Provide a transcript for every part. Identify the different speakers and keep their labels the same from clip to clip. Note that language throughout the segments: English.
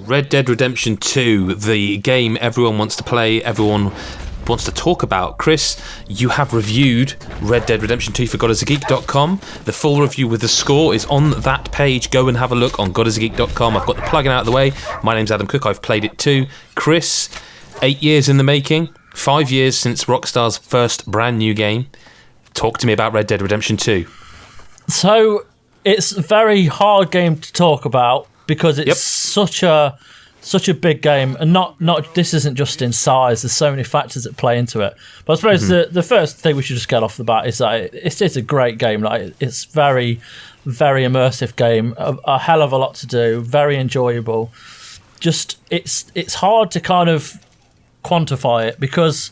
Speaker 1: Red Dead Redemption 2, the game everyone wants to play, everyone wants to talk about. Chris, you have reviewed Red Dead Redemption 2 for GodIsAGeek.com. The full review with the score is on that page. Go and have a look on GodIsAGeek.com. I've got the plugin out of the way. My name's Adam Cook. I've played it too. Chris, 8 years in the making, 5 years since Rockstar's first brand new game. Talk to me about Red Dead Redemption 2.
Speaker 2: So, it's a very hard game to talk about because it's such a big game, and not this isn't just in size. There's so many factors that play into it. But I suppose the first thing we should just get off the bat is that it's a great game. Like, it's very, very immersive game. A hell of a lot to do. Very enjoyable. Just it's hard to kind of quantify it because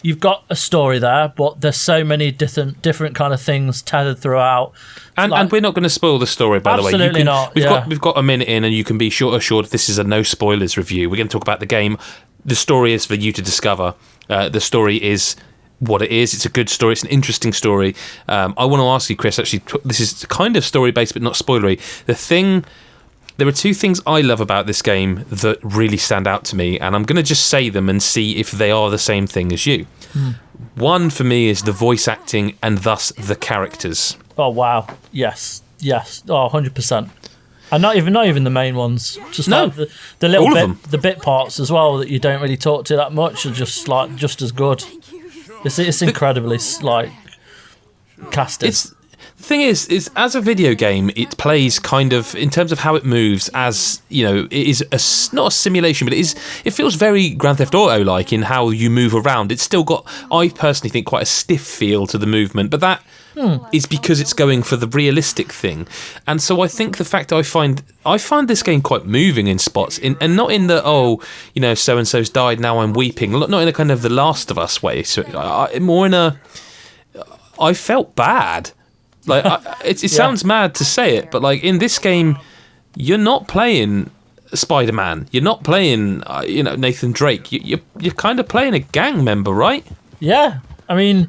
Speaker 2: you've got a story there, but there's so many different kind of things tethered throughout.
Speaker 1: And we're not going to spoil the story, by the way.
Speaker 2: Absolutely not.
Speaker 1: We've got a minute in, and you can be assured this is a no spoilers review. We're going to talk about the game. The story is for you to discover. The story is what it is. It's a good story. It's an interesting story. I want to ask you, Chris. Actually, this is kind of story based, but not spoilery. There are two things I love about this game that really stand out to me, and I'm going to just say them and see if they are the same thing as you. One, for me, is the voice acting and thus the characters.
Speaker 2: Oh, wow. Yes. Oh, 100%. And not even the main ones. Just like the little the bit parts as well that you don't really talk to that much are just as good. It's incredibly casted.
Speaker 1: The thing is as a video game, it plays kind of, in terms of how it moves, as, you know, it is not a simulation, but it feels very Grand Theft Auto-like in how you move around. It's still got, I personally think, quite a stiff feel to the movement, but that is because it's going for the realistic thing. And so I think the fact I find this game quite moving in spots, and not in the, so-and-so's died, now I'm weeping, not in a kind of The Last of Us way, so more in a, I felt bad. Like, it sounds mad to say it, but like in this game, you're not playing Spider-Man. You're not playing, Nathan Drake. You're kind of playing a gang member, right? Yeah,
Speaker 2: I mean,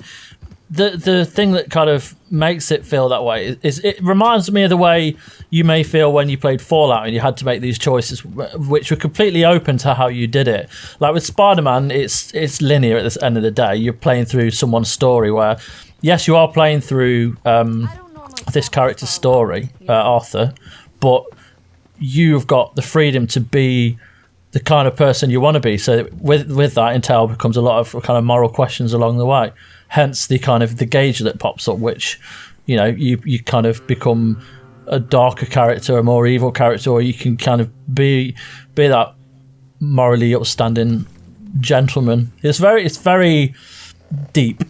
Speaker 2: the thing that kind of makes it feel that way is it reminds me of the way you may feel when you played Fallout and you had to make these choices, which were completely open to how you did it. Like with Spider-Man, it's linear at the end of the day. You're playing through someone's story where, yes, you are playing through this character's story, Arthur, but you've got the freedom to be the kind of person you want to be. So with that, Intel becomes a lot of kind of moral questions along the way. Hence the kind of the gauge that pops up, which, you kind of become a darker character, a more evil character, or you can kind of be that morally upstanding gentleman. It's very deep.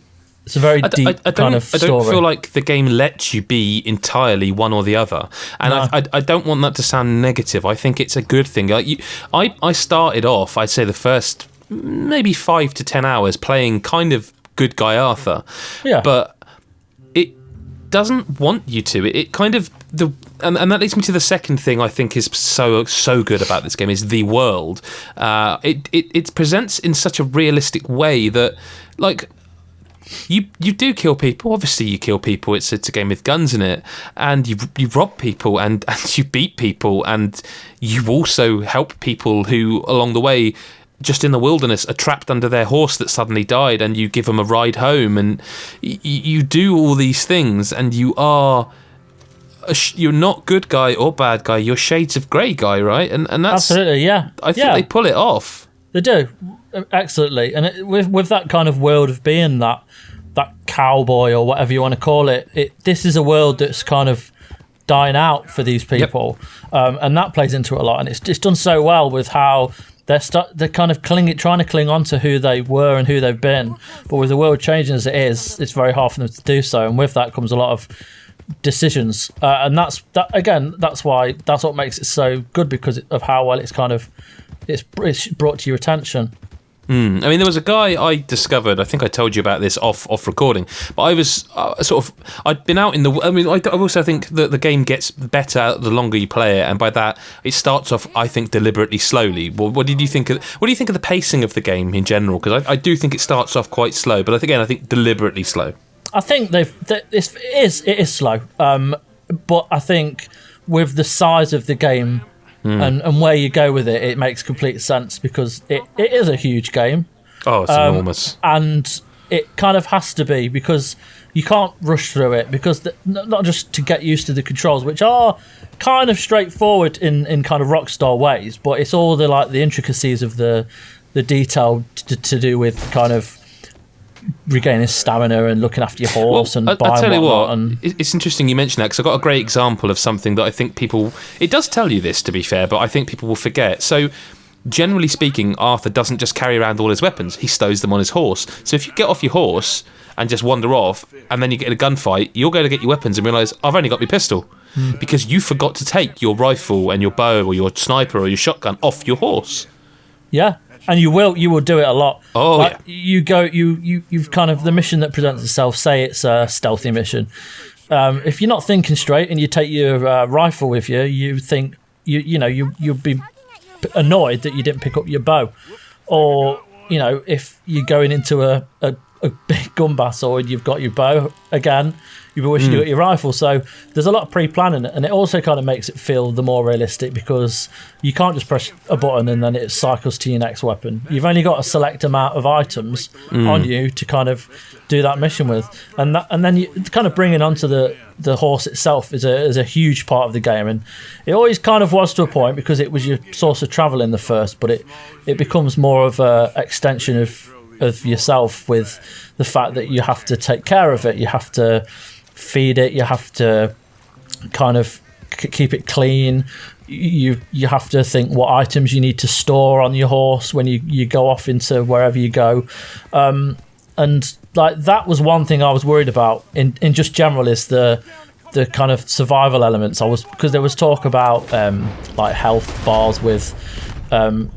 Speaker 2: It's a very deep kind of story.
Speaker 1: I don't feel like the game lets you be entirely one or the other. And no. I don't want that to sound negative. I think it's a good thing. I started off, I'd say the first maybe 5 to 10 hours playing kind of good guy Arthur. Yeah. But it doesn't want you to. It kind of... And that leads me to the second thing I think is so good about this game is the world. It presents in such a realistic way that, like... You do kill people. Obviously, you kill people. It's a game with guns in it, and you rob people and you beat people, and you also help people who along the way, just in the wilderness, are trapped under their horse that suddenly died, and you give them a ride home, and you do all these things, and you're not good guy or bad guy. You're shades of grey guy, right? And that's
Speaker 2: absolutely, yeah.
Speaker 1: I think they pull it off.
Speaker 2: They do. Excellently. And with that kind of world of being that cowboy or whatever you want to call it, this is a world that's kind of dying out for these people. Yep. And that plays into it a lot. And it's done so well with how they're kind of trying to cling on to who they were and who they've been. But with the world changing as it is, it's very hard for them to do so. And with that comes a lot of decisions. And that's what makes it so good, because of how well it's kind of it's brought to your attention.
Speaker 1: I mean, there was a guy I discovered, I think I told you about this off recording, but I was I'd been out in the... I mean, I also think that the game gets better the longer you play it, and by that, it starts off, I think, deliberately slowly. Well, what do you think of the pacing of the game in general? Because I do think it starts off quite slow, but again, I think deliberately slow.
Speaker 2: I think it is slow, but I think with the size of the game, and where you go with it, it makes complete sense because it is a huge game.
Speaker 1: Oh, it's enormous.
Speaker 2: And it kind of has to be because you can't rush through it because not just to get used to the controls, which are kind of straightforward in kind of Rockstar ways, but it's all the intricacies of the detail to do with kind of regaining stamina and looking after your horse and buying
Speaker 1: I'll tell you what,
Speaker 2: and
Speaker 1: it's interesting you mention that because I've got a great example of something that I think people... It does tell you this, to be fair, but I think people will forget. So, generally speaking, Arthur doesn't just carry around all his weapons. He stows them on his horse. So if you get off your horse and just wander off and then you get in a gunfight, you're going to get your weapons and realise, I've only got my pistol. Because you forgot to take your rifle and your bow or your sniper or your shotgun off your horse.
Speaker 2: Yeah. And you will do it a lot.
Speaker 1: Oh, yeah.
Speaker 2: You've kind of the mission that presents itself. Say it's a stealthy mission. If you're not thinking straight and you take your rifle with you, you think you'll be annoyed that you didn't pick up your bow, or if you're going into a big gun battle and you've got your bow again, you'll be wishing you got your rifle. So there's a lot of pre-planning, and it also kind of makes it feel the more realistic because you can't just press a button and then it cycles to your next weapon. You've only got a select amount of items on you to kind of do that mission with, and then you kind of bringing onto the horse itself is a huge part of the game, and it always kind of was to a point because it was your source of travel in the first, but it becomes more of a extension of yourself with the fact that you have to take care of it, you have to feed it, you have to kind of keep it clean, you have to think what items you need to store on your horse when you go off into wherever you go, and like that was one thing I was worried about in just general is the kind of survival elements. Because there was talk about like health bars with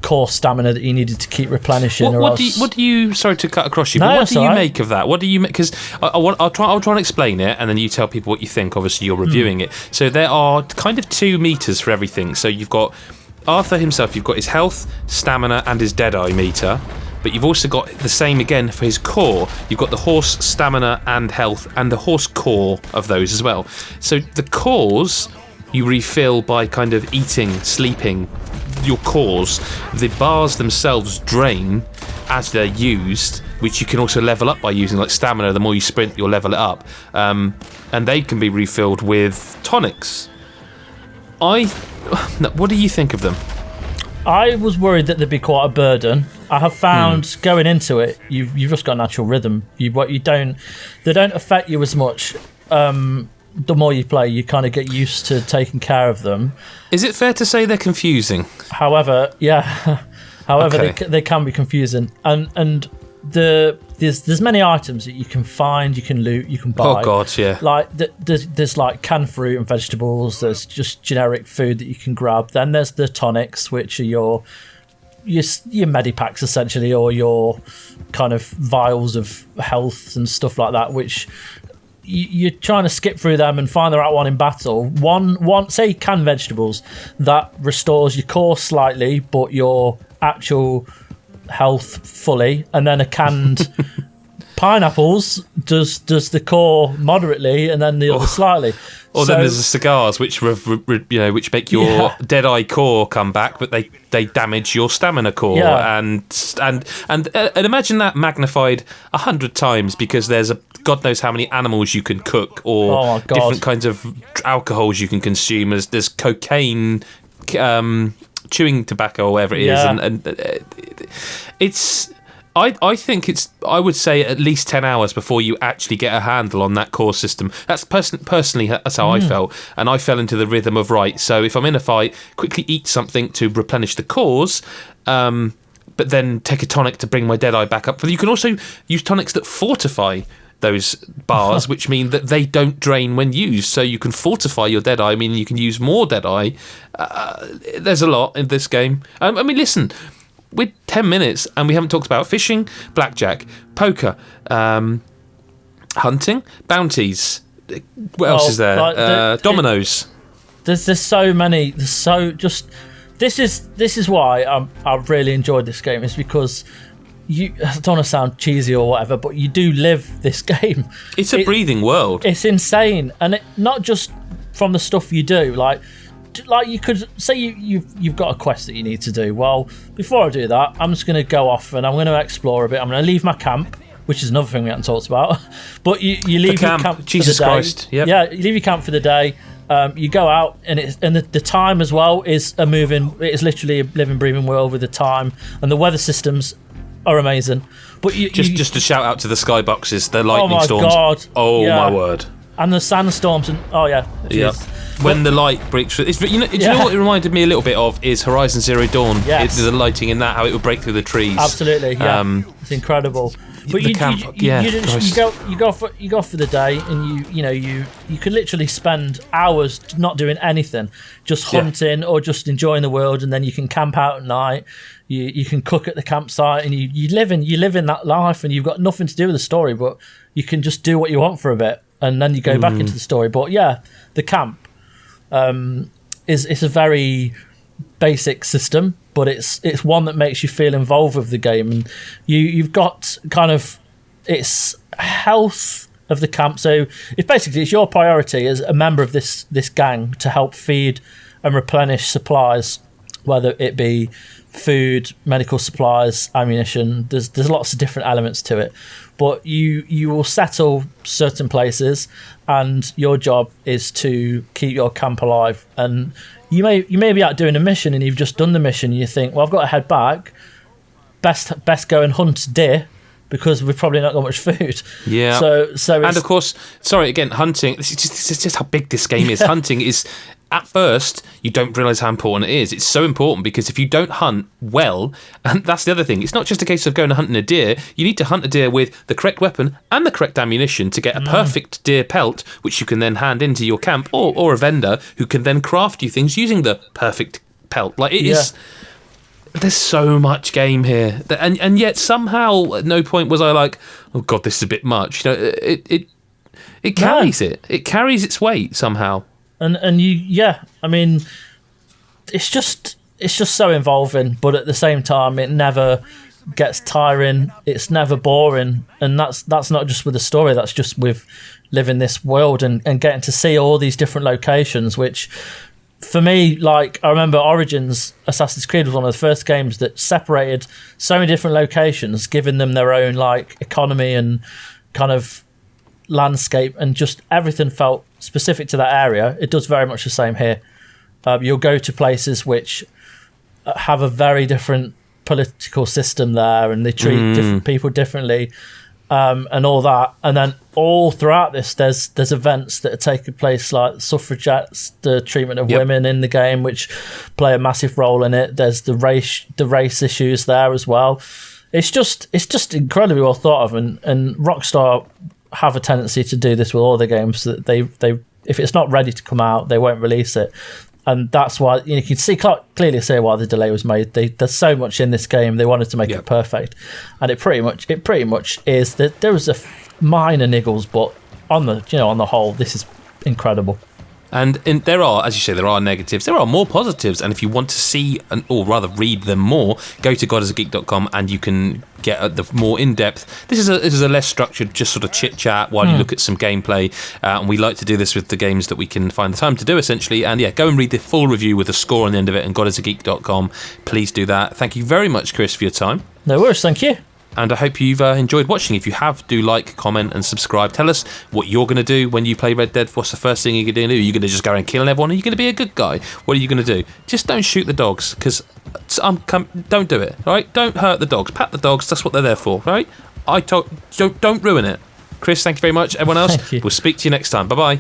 Speaker 2: core stamina that you needed to keep replenishing.
Speaker 1: What do you? Sorry to cut across you, but what do you make of that? What do you make? Because I'll try and explain it, and then you tell people what you think. Obviously, you're reviewing it. So there are kind of 2 meters for everything. So you've got Arthur himself. You've got his health, stamina, and his Deadeye meter. But you've also got the same again for his core. You've got the horse stamina and health, and the horse core of those as well. So the cores you refill by kind of eating, sleeping, your cores. The bars themselves drain as they're used, which you can also level up by using, like stamina. The more you sprint, you'll level it up. And they can be refilled with tonics. What do you think of them?
Speaker 2: I was worried that they'd be quite a burden. I have found going into it, you've just got natural rhythm. They don't affect you as much. The more you play, you kind of get used to taking care of them.
Speaker 1: Is it fair to say they're confusing?
Speaker 2: However, yeah.
Speaker 1: Okay.
Speaker 2: They can be confusing, and there's many items that you can find, you can loot, you can buy.
Speaker 1: Oh god, yeah.
Speaker 2: Like there's like canned fruit and vegetables. There's just generic food that you can grab. Then there's the tonics, which are your medipacks essentially, or your kind of vials of health and stuff like that, which you're trying to skip through them and find the right one in battle. One say canned vegetables, that restores your core slightly but your actual health fully, and then a canned pineapples does the core moderately and then the other slightly.
Speaker 1: Or then there's the cigars, which which make your Deadeye core come back, but they damage your stamina core.
Speaker 2: Yeah.
Speaker 1: And imagine that magnified 100 times because there's God knows how many animals you can cook, or different kinds of alcohols you can consume. There's cocaine, chewing tobacco, or whatever it is, and it's. I think I would say at least 10 hours before you actually get a handle on that core system. That's personally, that's how I felt. And I fell into the rhythm of, right, so if I'm in a fight, quickly eat something to replenish the cores, but then take a tonic to bring my Deadeye back up. But you can also use tonics that fortify those bars, which mean that they don't drain when used. So you can fortify your Deadeye, meaning you can use more Deadeye. There's a lot in this game. I mean, listen... We're 10 minutes and we haven't talked about fishing, blackjack, poker, hunting, bounties. What else is there? Dominoes.
Speaker 2: There's so many. This is why I've really enjoyed this game. Is because I don't want to sound cheesy or whatever, but you do live this game.
Speaker 1: It's a breathing world.
Speaker 2: It's insane, and not just from the stuff you do. Like like you could say you've got a quest that you need to do. Well, before I do that, I'm just going to go off and I'm going to explore a bit. I'm going to leave my camp, which is another thing we haven't talked about. But you leave your camp
Speaker 1: Jesus
Speaker 2: for the day.
Speaker 1: Christ. Yep.
Speaker 2: Yeah, you leave your camp for the day. You go out, and the time as well is a moving. It's literally a living, breathing world with the time, and the weather systems are amazing. But
Speaker 1: just to shout out to the skyboxes, the lightning storms.
Speaker 2: God.
Speaker 1: Oh my word!
Speaker 2: And the sandstorms, and
Speaker 1: yeah. When the light breaks through, do you know what it reminded me a little bit of is Horizon Zero Dawn.
Speaker 2: Yes.
Speaker 1: The lighting in that, how it would break through the trees.
Speaker 2: Absolutely, yeah. It's incredible. But you go for the day, and you could literally spend hours not doing anything, just hunting or just enjoying the world, and then you can camp out at night. You can cook at the campsite, and you live in that life, and you've got nothing to do with the story, but you can just do what you want for a bit, and then you go back into the story. But the camp is a very basic system, but it's one that makes you feel involved with the game, and you've got kind of it's health of the camp. So it's your priority as a member of this gang to help feed and replenish supplies, whether it be food, medical supplies, ammunition. There's lots of different elements to it, but you will settle certain places, and your job is to keep your camp alive. And you may be out doing a mission, and you've just done the mission, and you think, well, I've got to head back. Best go and hunt deer, because we've probably not got much food.
Speaker 1: Yeah.
Speaker 2: So
Speaker 1: and of course, sorry again, hunting. This is just how big this game is. Hunting is, at first, you don't realise how important it is. It's so important because if you don't hunt well, and that's the other thing, it's not just a case of going and hunting a deer. You need to hunt a deer with the correct weapon and the correct ammunition to get a perfect deer pelt, which you can then hand into your camp or a vendor who can then craft you things using the perfect pelt. Like it is. There's so much game here, and yet somehow at no point was I like, oh god, this is a bit much. It carries it. It carries its weight somehow.
Speaker 2: And I mean, it's just so involving, but at the same time, it never gets tiring. It's never boring, and that's not just with the story. That's just with living this world and getting to see all these different locations, which. For me, like, I remember Origins Assassin's Creed was one of the first games that separated so many different locations, giving them their own, like, economy and kind of landscape, and just everything felt specific to that area. It does very much the same here. You'll go to places which have a very different political system there, and they treat different people differently. And all that, and then all throughout this, there's events that are taking place, like suffragettes, the treatment of women in the game, which play a massive role in it. There's the race issues there as well. It's just incredibly well thought of, and Rockstar have a tendency to do this with all their games. That they if it's not ready to come out, they won't release it. And that's why you can clearly see why the delay was made. There's so much in this game; they wanted to make it perfect, and it pretty much is. That there was a minor niggles, but on the whole, this is incredible.
Speaker 1: And there are, as you say, there are negatives. There are more positives, and if you want to see, or rather read them more, go to godisageek.com and you can get the more in-depth. This is a less structured, just sort of chit-chat while you look at some gameplay, and we like to do this with the games that we can find the time to do, essentially. And go and read the full review with a score on the end of it on godisageek.com. Please do that. Thank you very much, Chris, for your time.
Speaker 2: No worries, thank you.
Speaker 1: And I hope you've enjoyed watching. If you have, do like, comment and subscribe. Tell us what you're going to do when you play Red Dead. What's the first thing you're going to do? Are you going to just go and kill everyone? Are you going to be a good guy? What are you going to do? Just don't shoot the dogs, because don't do it, all right? Don't hurt the dogs. Pat the dogs. That's what they're there for, all right? Don't ruin it. Chris, thank you very much. Everyone else, we'll speak to you next time. Bye-bye.